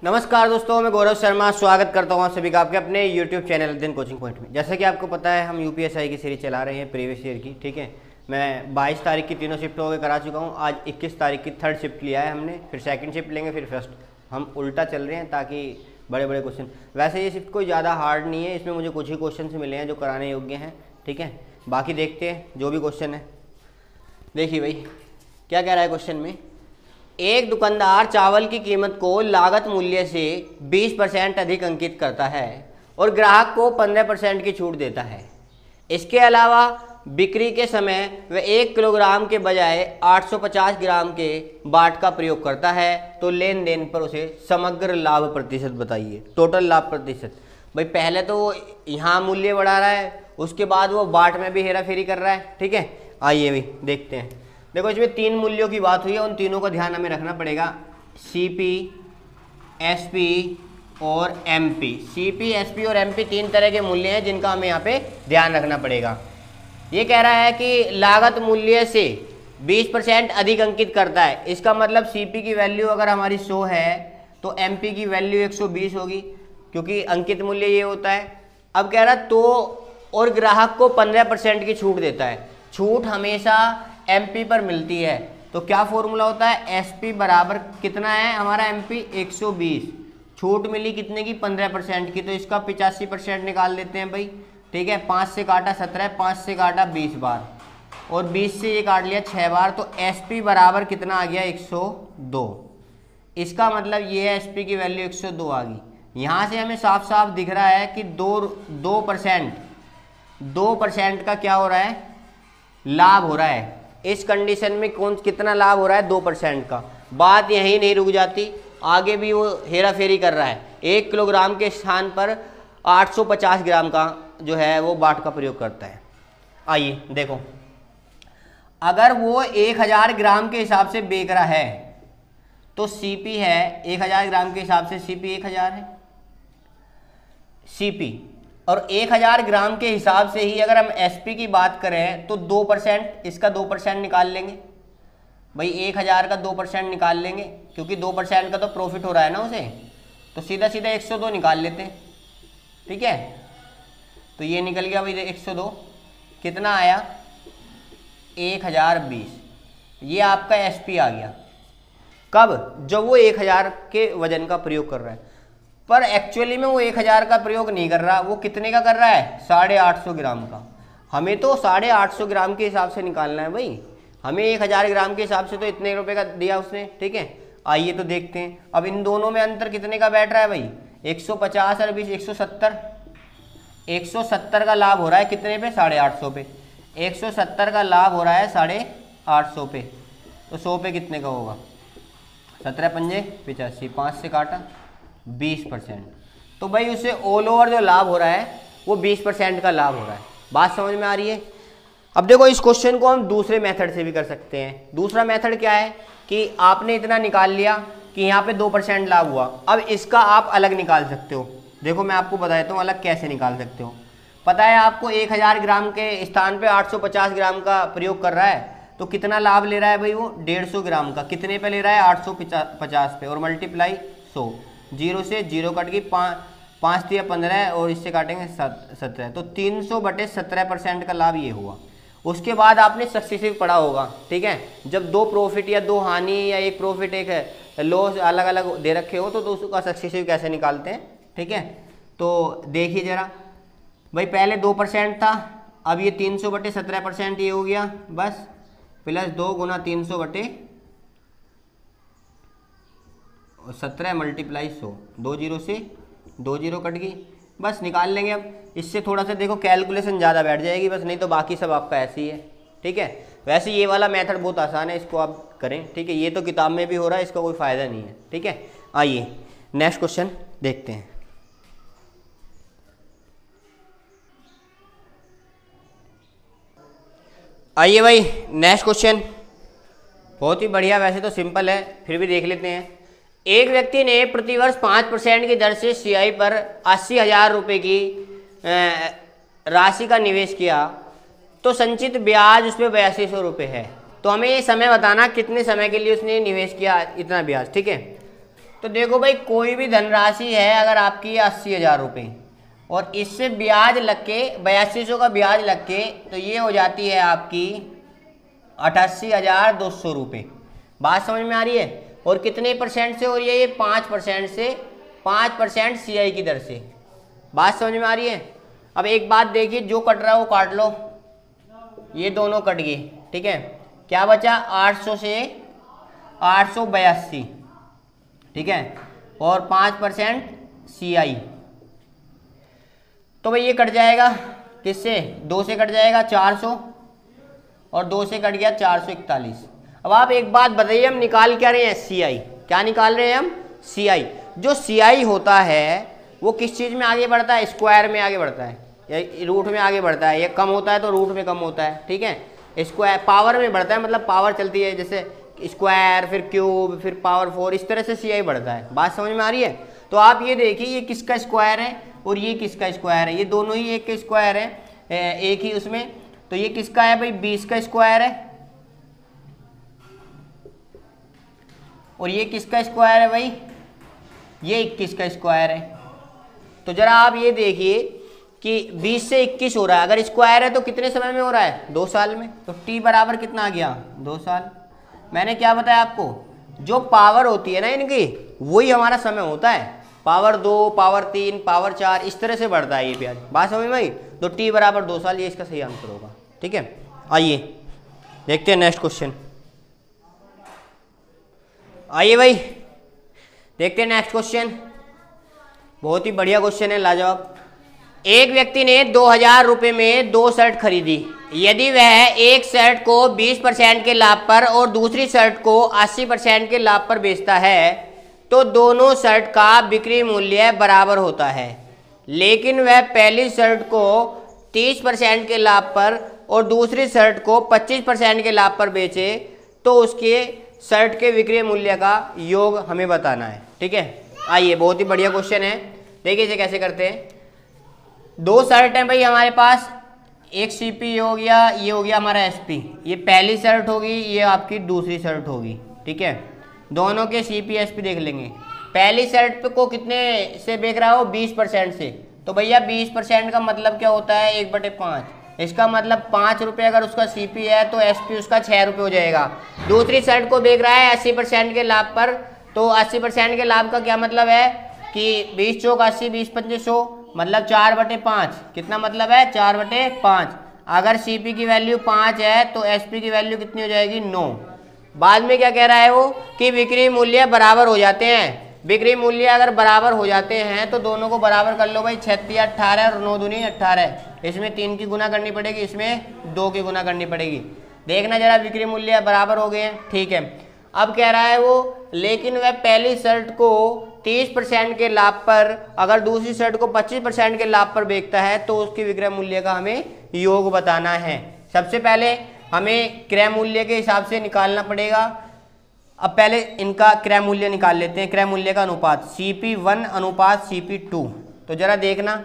नमस्कार दोस्तों, मैं गौरव शर्मा स्वागत करता हूं आप सभी का आपके अपने YouTube चैनल अध्ययन कोचिंग पॉइंट में। जैसा कि आपको पता है, हम यूपीएसआई की सीरीज चला रहे हैं प्रीवियस ईयर की। ठीक है, मैं 22 तारीख की तीनों शिफ्ट हो गए करा चुका हूं। आज 21 तारीख की थर्ड शिफ्ट लिया है हमने, फिर सेकंड शिफ्ट लेंगे, फिर फर्स्ट। हम उल्टा चल रहे हैं ताकि बड़े बड़े क्वेश्चन। वैसे ये शिफ्ट कोई ज़्यादा हार्ड नहीं है, इसमें मुझे कुछ ही क्वेश्चन मिले हैं जो कराने योग्य हैं। ठीक है, बाकी देखते हैं जो भी क्वेश्चन है। देखिए भाई, क्या कह रहा है क्वेश्चन में। एक दुकानदार चावल की कीमत को लागत मूल्य से 20% अधिक अंकित करता है और ग्राहक को 15% की छूट देता है। इसके अलावा बिक्री के समय वह 1 किलोग्राम के बजाय 850 ग्राम के बाट का प्रयोग करता है, तो लेन देन पर उसे समग्र लाभ प्रतिशत बताइए। टोटल लाभ प्रतिशत। भाई पहले तो वो यहाँ मूल्य बढ़ा रहा है, उसके बाद वो बाट में भी हेरा फेरी कर रहा है। ठीक है, आइए भाई देखते हैं। देखो, इसमें 3 मूल्यों की बात हुई है, उन तीनों का ध्यान हमें रखना पड़ेगा। सीपी, एसपी और एमपी। सीपी, एसपी और एमपी 3 तरह के मूल्य हैं जिनका हमें यहाँ पे ध्यान रखना पड़ेगा। ये कह रहा है कि लागत मूल्य से 20% अधिक अंकित करता है। इसका मतलब सीपी की वैल्यू अगर हमारी 100 है तो एमपी की वैल्यू 120 होगी, क्योंकि अंकित मूल्य ये होता है। अब कह रहा तो और ग्राहक को 15% की छूट देता है। छूट हमेशा एमपी पर मिलती है, तो क्या फॉर्मूला होता है। एसपी बराबर कितना है हमारा, एमपी 120। छूट मिली कितने की, 15% की, तो इसका 85% निकाल देते हैं भाई। ठीक है, 5 से काटा 17, 5 से काटा 20 बार, और 20 से ये काट लिया 6 बार, तो एसपी बराबर कितना आ गया, 102। इसका मतलब ये है एसपी की वैल्यू 102 आ गई। यहाँ से हमें साफ साफ दिख रहा है कि 2% का क्या हो रहा है, लाभ हो रहा है। इस कंडीशन में कितना लाभ हो रहा है, 2% का। बात यहीं नहीं रुक जाती, आगे भी वो हेरा फेरी कर रहा है। 1 किलोग्राम के स्थान पर 850 ग्राम का जो है वो बाट का प्रयोग करता है। आइए देखो, अगर वो 1000 ग्राम के हिसाब से बेच रहा है तो सीपी है 1000 ग्राम के हिसाब से, सीपी 1000 है सीपी, और 1000 ग्राम के हिसाब से ही अगर हम एसपी की बात करें तो 2%, इसका 2% निकाल लेंगे भाई। 1000 का 2% निकाल लेंगे, क्योंकि 2% का तो प्रॉफिट हो रहा है ना उसे, तो सीधा सीधा 102 निकाल लेते हैं। ठीक है, तो ये निकल गया भाई 102। कितना आया, 1020। ये आपका एसपी आ गया। कब, जब वो 1000 के वजन का प्रयोग कर रहा है, पर एक्चुअली में वो 1000 का प्रयोग नहीं कर रहा। वो कितने का कर रहा है, 850 ग्राम का। हमें तो 850 ग्राम के हिसाब से निकालना है भाई। हमें 1000 ग्राम के हिसाब से तो इतने रुपए का दिया उसने। ठीक है, आइए तो देखते हैं। अब इन दोनों में अंतर कितने का बैठ रहा है भाई, 150 और 20, 170। 170 का लाभ हो रहा है कितने पे, 850 पे। 170 का लाभ हो रहा है 850 पे, तो 100 पे कितने का होगा, 17 पंजे 85, 5 से काटा 20%। तो भाई उसे ऑल ओवर जो लाभ हो रहा है वो 20% का लाभ हो रहा है। बात समझ में आ रही है। अब देखो, इस क्वेश्चन को हम दूसरे मेथड से भी कर सकते हैं। दूसरा मेथड क्या है कि आपने इतना निकाल लिया कि यहाँ पे 2% लाभ हुआ। अब इसका आप अलग निकाल सकते हो। देखो मैं आपको बता देता हूँ अलग कैसे निकाल सकते हो। पता है आपको 1000 ग्राम के स्थान पे 850 ग्राम का प्रयोग कर रहा है, तो कितना लाभ ले रहा है भाई, वो 150 ग्राम का। कितने पे ले रहा है, 850 पे, और मल्टीप्लाई 100। 0 से 0 कट गई, 5 दिया 15, और इससे काटेंगे 17, तो 300/17% का लाभ ये हुआ। उसके बाद आपने सक्सेसिव पढ़ा होगा। ठीक है, जब 2 प्रॉफिट या 2 हानि या 1 प्रॉफिट 1 लॉस अलग अलग दे रखे हो तो उसका सक्सेसिव कैसे निकालते हैं। ठीक है, तो देखिए जरा भाई, पहले 2% था, अब ये 300/17% ये हो गया बस, प्लस 2 गुना 300/17 मल्टीप्लाई 100। 2 0 से 2 0 कट गई, बस निकाल लेंगे। अब इससे थोड़ा सा देखो कैलकुलेशन ज़्यादा बैठ जाएगी बस, नहीं तो बाकी सब आपका ऐसे ही है। ठीक है, वैसे ये वाला मेथड बहुत आसान है, इसको आप करें। ठीक है, ये तो किताब में भी हो रहा है, इसका कोई फ़ायदा नहीं है। ठीक है, आइए नेक्स्ट क्वेश्चन देखते हैं। आइए भाई नेक्स्ट क्वेश्चन, बहुत ही बढ़िया, वैसे तो सिंपल है फिर भी देख लेते हैं। एक व्यक्ति ने प्रतिवर्ष 5% की दर से सीआई पर 80,000 रुपये की राशि का निवेश किया, तो संचित ब्याज उस पर 8200 रुपये है। तो हमें ये समय बताना कितने समय के लिए उसने निवेश किया इतना ब्याज। ठीक है, तो देखो भाई, कोई भी धनराशि है अगर आपकी 80,000 रुपये और इससे ब्याज लग के 8200 का ब्याज लग के, तो ये हो जाती है आपकी 88,200 रुपये। बात समझ में आ रही है? और कितने परसेंट से हो रही है ये? 5% से, 5% CI की दर से। बात समझ में आ रही है? अब एक बात देखिए, जो कट रहा है वो काट लो, ये दोनों कट गए, ठीक है। क्या बचा? 800 से 882, ठीक है, और 5% CI। तो भाई ये कट जाएगा किससे? 2 से कट जाएगा 400 और 2 से कट गया 441। अब आप एक बात बताइए, हम निकाल क्या रहे हैं? CI। क्या निकाल रहे हैं हम? CI। जो CI होता है वो किस चीज़ में आगे बढ़ता है? स्क्वायर में आगे बढ़ता है या रूट में आगे बढ़ता है। ये कम होता है तो रूट में कम होता है, ठीक है। स्क्वायर पावर में बढ़ता है, मतलब पावर चलती है, जैसे स्क्वायर फिर क्यूब फिर पावर 4, इस तरह से CI बढ़ता है। बात समझ में आ रही है? तो आप ये देखिए, ये किसका स्क्वायर है और ये किसका स्क्वायर है? ये दोनों ही एक के स्क्वायर है, एक ही उसमें। तो ये किसका है भाई? 20 का स्क्वायर है। और ये किसका स्क्वायर है भाई? ये 21 का स्क्वायर है। तो जरा आप ये देखिए कि 20 से 21 हो रहा है, अगर स्क्वायर है तो कितने समय में हो रहा है? 2 साल में। तो t बराबर कितना आ गया? 2 साल। मैंने क्या बताया आपको? जो पावर होती है ना इनकी, वही हमारा समय होता है। पावर 2, पावर 3, पावर 4, इस तरह से बढ़ता है ये ब्याज। बात समझ में आई? तो t बराबर 2 साल, ये इसका सही आंसर होगा, ठीक है। आइए देखते हैं नेक्स्ट क्वेश्चन। आइए भाई देखते हैं नेक्स्ट क्वेश्चन। बहुत ही बढ़िया क्वेश्चन है, लाजवाब। एक व्यक्ति ने 2000 रुपये में 2 शर्ट खरीदी। यदि वह एक शर्ट को 20% के लाभ पर और दूसरी शर्ट को 80% के लाभ पर बेचता है तो दोनों शर्ट का बिक्री मूल्य बराबर होता है। लेकिन वह पहली शर्ट को 30% के लाभ पर और दूसरी शर्ट को 25% के लाभ पर बेचे तो उसके शर्ट के विक्रय मूल्य का योग हमें बताना है, ठीक है। आइए, बहुत ही बढ़िया क्वेश्चन है। देखिए इसे कैसे करते हैं। 2 शर्ट हैं भाई हमारे पास, एक CP हो गया, ये हो गया हमारा SP। ये पहली शर्ट होगी, ये आपकी दूसरी शर्ट होगी, ठीक है। दोनों के CP SP देख लेंगे। पहली शर्ट पे को कितने से बेच रहा हो? 20% से। तो भैया 20% का मतलब क्या होता है? 1/5। इसका मतलब 5 रुपये अगर उसका CP है तो SP उसका 6 रुपये हो जाएगा। दूसरी शर्ट को बेच रहा है 80% के लाभ पर, तो 80% के लाभ का क्या मतलब है कि 20 चौक 80, 20 पंजे 100, मतलब 4/5। कितना मतलब है? 4/5। अगर CP की वैल्यू 5 है तो SP की वैल्यू कितनी हो जाएगी? 9। बाद में क्या कह रहा है वो कि बिक्री मूल्य बराबर हो जाते हैं। बिक्री मूल्य अगर बराबर हो जाते हैं तो दोनों को बराबर कर लो भाई। 36 18 और 9 दूनी 18। इसमें 3 की गुना करनी पड़ेगी, इसमें 2 की गुना करनी पड़ेगी। देखना जरा, बिक्री मूल्य बराबर हो गए हैं, ठीक है। अब कह रहा है वो, लेकिन वह पहली शर्ट को 30% के लाभ पर अगर दूसरी शर्ट को 25% के लाभ पर बेचता है तो उसकी विक्रय मूल्य का हमें योग बताना है। सबसे पहले हमें क्रय मूल्य के हिसाब से निकालना पड़ेगा। अब पहले इनका क्रय मूल्य निकाल लेते हैं। क्रय मूल्य का अनुपात CP1 अनुपात CP2। तो जरा देखना,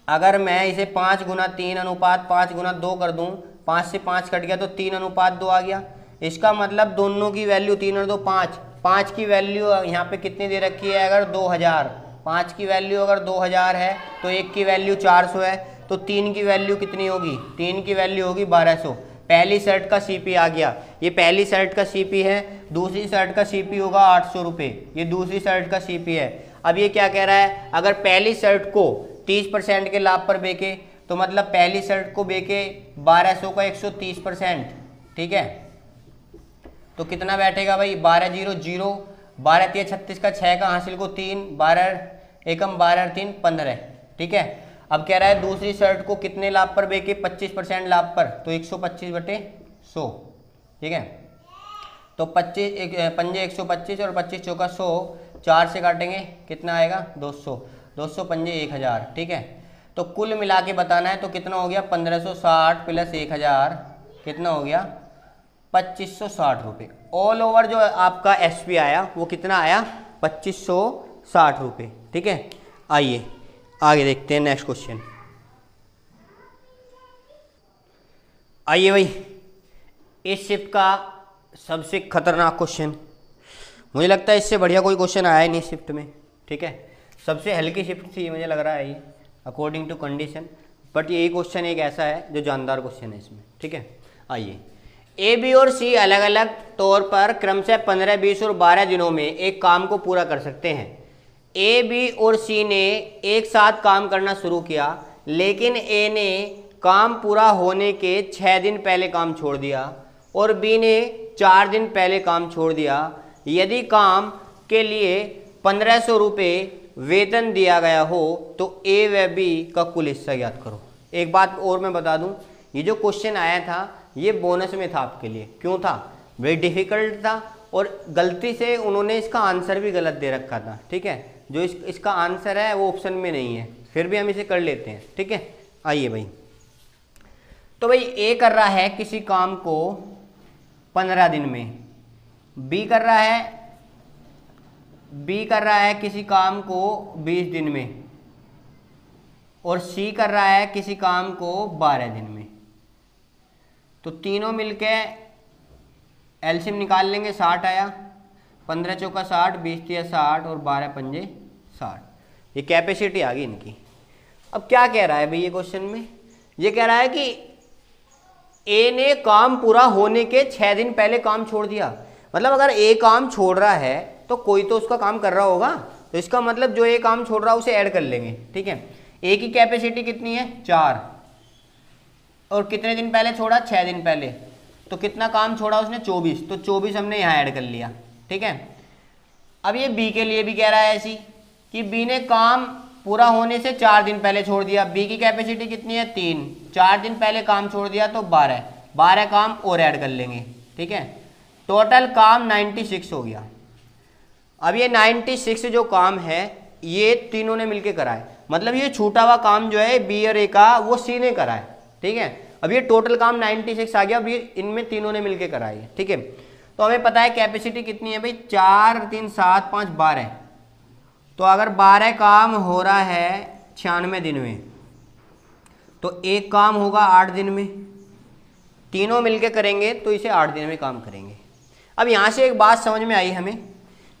अगर मैं इसे 5 गुना 3 अनुपात 5 गुना 2 कर दूं, 5 से 5 कट गया तो 3 अनुपात 2 आ गया। इसका मतलब दोनों की वैल्यू 3 और 2 5। 5 की वैल्यू यहाँ पे कितनी दे रखी है? अगर 2000, 5 की वैल्यू अगर 2000 है तो 1 की वैल्यू 400 है, तो 3 की वैल्यू कितनी होगी? 3 की वैल्यू होगी 1200। पहली शर्ट का CP आ गया, ये पहली शर्ट का CP है। दूसरी शर्ट का CP होगा 800 रुपये, ये दूसरी शर्ट का CP है। अब ये क्या कह रहा है? अगर पहली शर्ट को 30% के लाभ पर बेचे तो मतलब पहली शर्ट को बेचे 1200 का 130%, ठीक है। तो कितना बैठेगा भाई? 12 0 0, 12 3 36 का 6 का हासिल को 3, 12 एकम 12 3 15, ठीक है। अब कह रहा है दूसरी शर्ट को कितने लाभ पर बेचे? 25% लाभ पर, तो 125/100, ठीक है। तो 25 पंजे 125 और 25 चौका 100, 4 से काटेंगे कितना आएगा? 200, 200 पंजे 1000, ठीक है। तो कुल मिला के बताना है तो कितना हो गया? 1560 प्लस 1000 कितना हो गया? 2560 रुपये। ऑल ओवर जो आपका SP आया वो कितना आया? 2560 रुपये, ठीक है। आइए आगे देखते हैं नेक्स्ट क्वेश्चन। आइए भाई, इस शिफ्ट का सबसे खतरनाक क्वेश्चन, मुझे लगता है इससे बढ़िया कोई क्वेश्चन आया ही नहीं शिफ्ट में, ठीक है। सबसे हल्की शिफ्ट थी मुझे लग रहा है ये, अकॉर्डिंग टू कंडीशन, बट यही क्वेश्चन एक ऐसा है जो जानदार क्वेश्चन है इसमें, ठीक है। आइए, ए, बी और सी अलग अलग तौर पर क्रमशः 15, 20 और 12 दिनों में एक काम को पूरा कर सकते हैं। ए, बी और सी ने एक साथ काम करना शुरू किया, लेकिन ए ने काम पूरा होने के 6 दिन पहले काम छोड़ दिया और बी ने 4 दिन पहले काम छोड़ दिया। यदि काम के लिए 1500 रुपये वेतन दिया गया हो तो ए व बी का कुल हिस्सा ज्ञात करो। एक बात और मैं बता दूं, ये जो क्वेश्चन आया था ये बोनस में था आपके लिए। क्यों था? वेरी डिफिकल्ट था और गलती से उन्होंने इसका आंसर भी गलत दे रखा था, ठीक है। जो इसका आंसर है वो ऑप्शन में नहीं है, फिर भी हम इसे कर लेते हैं, ठीक है। आइए भाई, तो भाई ए कर रहा है किसी काम को 15 दिन में, बी कर रहा है किसी काम को 20 दिन में और सी कर रहा है किसी काम को 12 दिन में। तो तीनों मिलके एलसीएम निकाल लेंगे, 60 आया, 15 चौका 60, 20 तिया 60 और 12 पंजे 60। ये कैपेसिटी आ गई इनकी। अब क्या कह रहा है भाई ये क्वेश्चन में? ये कह रहा है कि ए ने काम पूरा होने के 6 दिन पहले काम छोड़ दिया। मतलब अगर ए काम छोड़ रहा है तो कोई तो उसका काम कर रहा होगा, तो इसका मतलब जो ए काम छोड़ रहा है उसे ऐड कर लेंगे, ठीक है। ए की कैपेसिटी कितनी है? 4, और कितने दिन पहले छोड़ा? 6 दिन पहले। तो कितना काम छोड़ा उसने? 24। तो 24 हमने यहाँ ऐड कर लिया, ठीक है। अब ये बी के लिए भी कह रहा है ऐसी कि बी ने काम पूरा होने से 4 दिन पहले छोड़ दिया। बी की कैपेसिटी कितनी है? 3। 4 दिन पहले काम छोड़ दिया तो 12 काम और ऐड कर लेंगे, ठीक है। टोटल काम 96 हो गया। अब ये 96 जो काम है ये तीनों ने मिलके करा है। मतलब ये छूटा हुआ काम जो है बी और ए का वो सी ने करा है, ठीक है। अब ये टोटल काम 96 आ गया। अब ये इनमें तीनों ने मिलके करा है, ठीक है। तो हमें पता है कैपेसिटी कितनी है भाई? 4, 3, 7, 5, 12। तो अगर 12 काम हो रहा है 96 दिन में तो एक काम होगा 8 दिन में। तीनों मिलके करेंगे तो इसे 8 दिन में काम करेंगे। अब यहाँ से एक बात समझ में आई हमें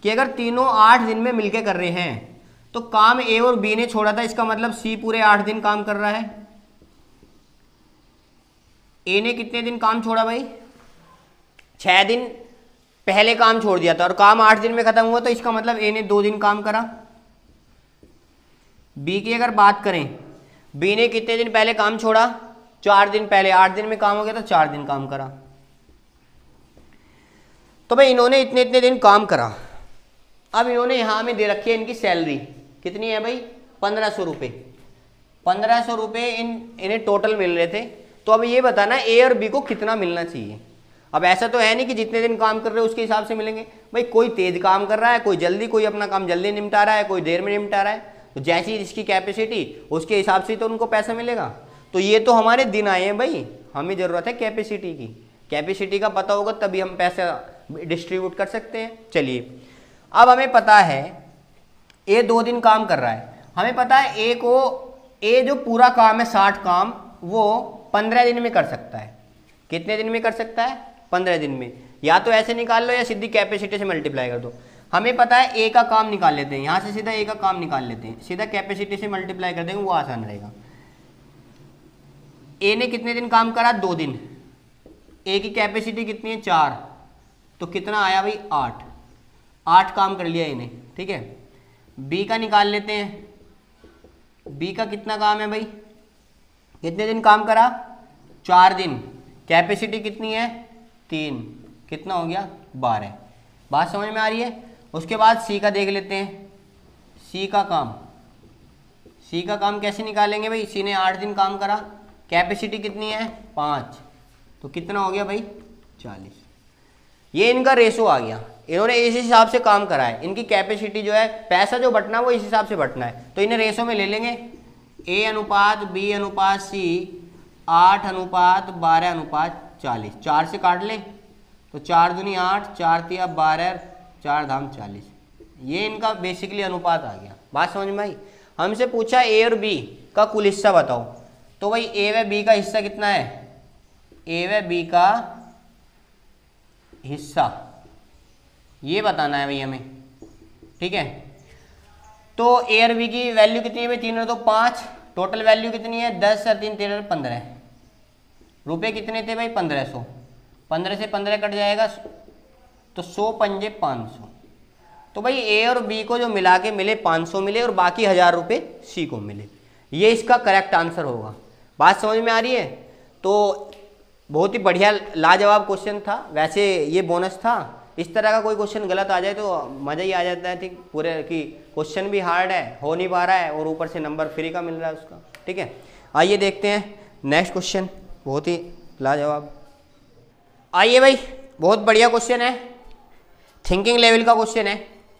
कि अगर तीनों 8 दिन में मिलके कर रहे हैं तो काम ए और बी ने छोड़ा था, इसका मतलब सी पूरे 8 दिन काम कर रहा है। ए ने कितने दिन काम छोड़ा भाई? 6 दिन पहले काम छोड़ दिया था और काम 8 दिन में खत्म हुआ, तो इसका मतलब ए ने 2 दिन काम करा। बी की अगर बात करें, बी ने कितने दिन पहले काम छोड़ा? 4 दिन पहले। 8 दिन में काम हो गया तो 4 दिन काम करा। तो भाई इन्होंने इतने इतने दिन काम करा। अब इन्होंने यहां में दे रखी है इनकी सैलरी कितनी है भाई? 1500 रुपये। 1500 रुपये इन्हें टोटल मिल रहे थे। तो अब ये बताना ए और बी को कितना मिलना चाहिए। अब ऐसा तो है नहीं कि जितने दिन काम कर रहे हो उसके हिसाब से मिलेंगे भाई। कोई तेज काम कर रहा है, कोई जल्दी, कोई अपना काम जल्दी निपटा रहा है, कोई देर में निपटा रहा है। तो जैसी इसकी कैपेसिटी उसके हिसाब से तो उनको पैसा मिलेगा। तो ये तो हमारे दिन आए हैं भाई, हमें ज़रूरत है कैपेसिटी की। कैपेसिटी का पता होगा तभी हम पैसा डिस्ट्रीब्यूट कर सकते हैं। चलिए, अब हमें पता है ए 2 दिन काम कर रहा है। हमें पता है ए जो पूरा काम है 60 काम वो 15 दिन में कर सकता है। कितने दिन में कर सकता है? 15 दिन में। या तो ऐसे निकाल लो या सीधी कैपेसिटी से मल्टीप्लाई कर दो। हमें पता है ए का काम निकाल लेते हैं, यहाँ से सीधा ए का काम निकाल लेते हैं, सीधा कैपेसिटी से मल्टीप्लाई कर देंगे, वो आसान रहेगा। ए ने कितने दिन काम करा? 2 दिन। ए की कैपेसिटी कितनी है? 4। तो कितना आया भाई? 8 काम कर लिया इन्हें, ठीक है। बी का निकाल लेते हैं। बी का कितना काम है भाई? कितने दिन काम करा? 4 दिन। कैपेसिटी कितनी है? 3। कितना हो गया? 12। बात समझ में आ रही है? उसके बाद सी का देख लेते हैं। सी का काम कैसे निकालेंगे भाई? सी ने 8 दिन काम करा, कैपेसिटी कितनी है? 5। तो कितना हो गया भाई? 40। ये इनका रेशो आ गया। इन्होंने इस हिसाब से काम करा है। इनकी कैपेसिटी जो है, पैसा जो बटना है वो इस हिसाब से बटना है। तो इन्हें रेशो में ले लेंगे। ए अनुपात बी अनुपात सी 8 अनुपात 12 अनुपात 40। 4 से काट लें तो 4 दूनी 8, 4 तिया 12, 4 धाम 40। ये इनका बेसिकली अनुपात आ गया। बात समझ में आई? हमसे पूछा ए और बी का कुल हिस्सा बताओ। तो भाई ए व बी का हिस्सा कितना है? ए व बी का हिस्सा ये बताना है भाई हमें, ठीक है। तो ए और बी की वैल्यू कितनी है भाई, 3 और 2 5, टोटल वैल्यू कितनी है 10 और 3 13 15, रुपये कितने थे भाई 1500, 15 से 15 कट जाएगा तो 100 पंजे 500। तो भाई ए और बी को जो मिला के मिले 500 मिले और बाकी 1000 रुपये सी को मिले, ये इसका करेक्ट आंसर होगा। बात समझ में आ रही है? तो बहुत ही बढ़िया लाजवाब क्वेश्चन था। वैसे ये बोनस था, इस तरह का कोई क्वेश्चन गलत आ जाए तो मज़ा ही आ जाता है, ठीक पूरे कि क्वेश्चन भी हार्ड है, हो नहीं पा रहा है और ऊपर से नंबर फ्री का मिल रहा है उसका, ठीक है। आइए देखते हैं नेक्स्ट क्वेश्चन, बहुत ही लाजवाब। आइए भाई, बहुत बढ़िया क्वेश्चन है, थिंकिंग लेवल का क्वेश्चन है,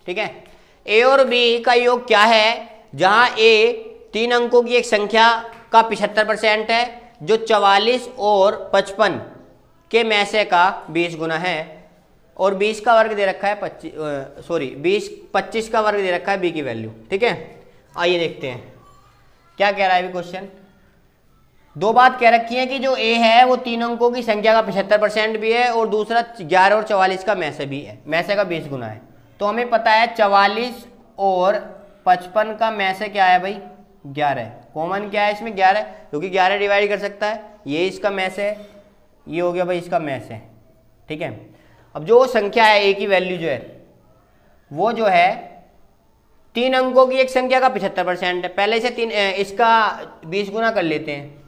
ठीक है। ए और बी का योग क्या है, जहां ए 3 अंकों की एक संख्या का 75% है जो 44 और 55 के में से का 20 गुना है, और 20 का वर्ग दे रखा है 25 का वर्ग दे रखा है बी की वैल्यू, ठीक है। आइए देखते हैं क्या कह रहा है क्वेश्चन। दो बात कह रखी है कि जो ए है वो 3 अंकों की संख्या का 75% भी है और दूसरा 11 और 44 का में से भी है, में से का 20 गुना है। तो हमें पता है 44 और 55 का में से क्या है भाई 11, कॉमन क्या है इसमें 11, क्योंकि 11 डिवाइड कर सकता है, ये इसका में से, ये हो गया भाई इसका में से, ठीक है। अब जो संख्या है ए की वैल्यू जो है वो जो है 3 अंकों की एक संख्या का 75% है, पहले से इसका 20 गुना कर लेते हैं,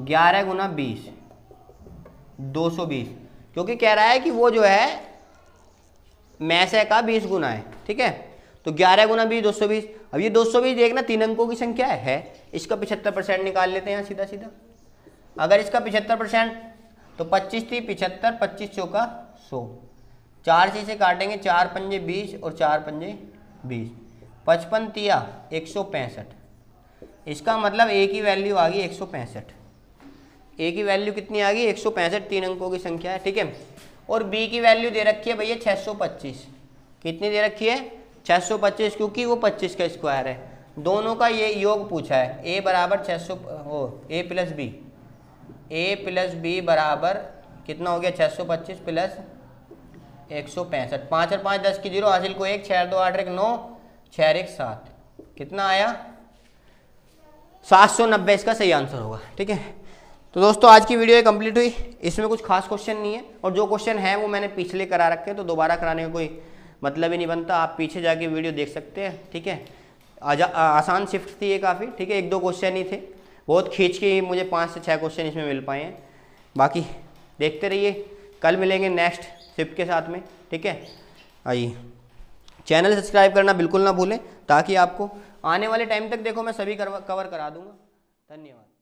11 गुना 20 220, क्योंकि कह रहा है कि वो जो है में से का 20 गुना है, ठीक है। तो 11 गुना 20 220। अब ये 220 देखना 3 अंकों की संख्या है, इसका 75% निकाल लेते हैं यहाँ सीधा सीधा। अगर इसका 75% तो 25 थी 75, 25 चौका 100, 4 से काटेंगे, 4 पंजे 20 और 4 पंजे 20, 55 तिया 165। इसका मतलब ए की वैल्यू आ गई 165, ए की वैल्यू कितनी आ गई 165, 3 अंकों की संख्या है, ठीक है। और बी की वैल्यू दे रखी है भैया 625, कितनी दे रखी है 625, क्योंकि वो 25 का स्क्वायर है। दोनों का ये योग पूछा है, ए बराबर 600 ए प्लस बी बराबर कितना हो गया 625 प्लस 165, 5 और 5 10 की 0, हासिल को 1, 6 2 8 1 9, 6 1 7, कितना आया 790, इसका सही आंसर होगा, ठीक है। तो दोस्तों आज की वीडियो कंप्लीट हुई, इसमें कुछ खास क्वेश्चन नहीं है, और जो क्वेश्चन है वो मैंने पिछले करा रखे हैं, तो दोबारा कराने का कोई मतलब ही नहीं बनता, आप पीछे जाके वीडियो देख सकते हैं, ठीक है। आसान शिफ्ट थी ये काफ़ी, ठीक है, 1-2 क्वेश्चन ही थे, बहुत खींच के मुझे 5 से 6 क्वेश्चन इसमें मिल पाए हैं। बाकी देखते रहिए, कल मिलेंगे नेक्स्ट शिफ्ट के साथ में, ठीक है। आइए चैनल सब्सक्राइब करना बिल्कुल ना भूलें, ताकि आपको आने वाले टाइम तक देखो मैं सभी कवर करा दूंगा। धन्यवाद।